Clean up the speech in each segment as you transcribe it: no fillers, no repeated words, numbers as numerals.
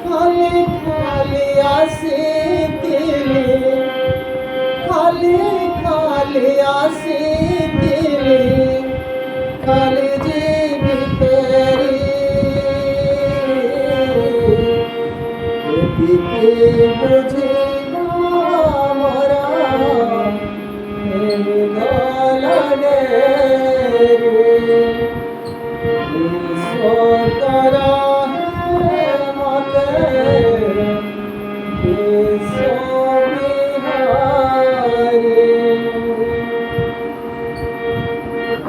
खाली खाली आसे दिले, खाली खाली आसे दिले, खाली जीवी तेरी दिखे मुझे मोरा गलने रे सोतरा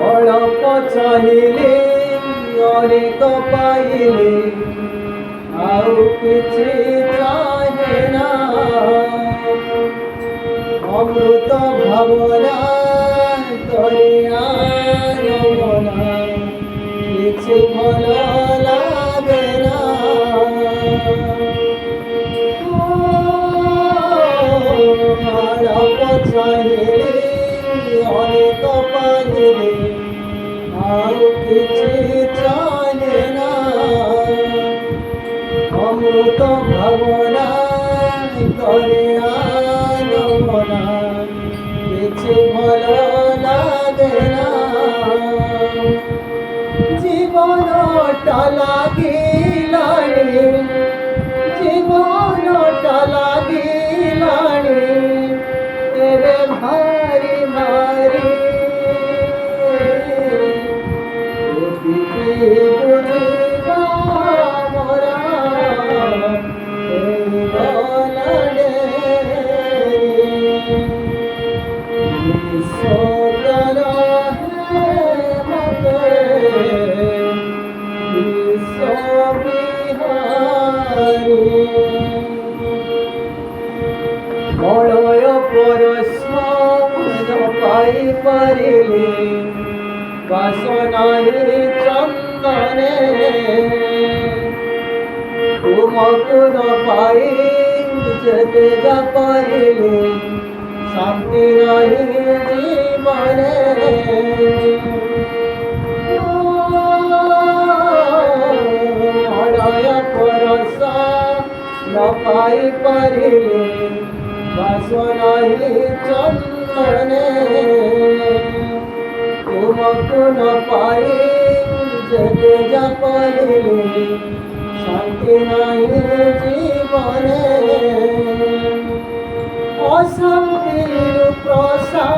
অল্প চাহিলে অনেক পাইলে ଆଉ କିଛି ଚାहे না অমৃত ভাবনা দরিয়া যমুনা কিছু ভালো লাগে না অল্প চাহিলে অনেক পাইলে আর কিছু চাহে না অমৃত ভাবনা করে আনমনা কিছু ভালো লাগে না জীবনটা লাগিলানি জীবনটা লাগিলানি তেরে ভারি ভারি বুঝিবা মোরা গলনে বিশ্বকর মতে বিশ্ববিহারী মলয় পরশ্ম পাই পারিলে বাসনাহি চন্দনে তুমকু ন পাই যেতে যা পাইলে শান্তি নাহি জীবনে মলয় পরশ ন পাই পারিলে বাসনাহি চন্দনে তুমকু ন পাই যেতে যা পাইলে শান্তি নাহি জীবনে অশান্তির প্রসাদ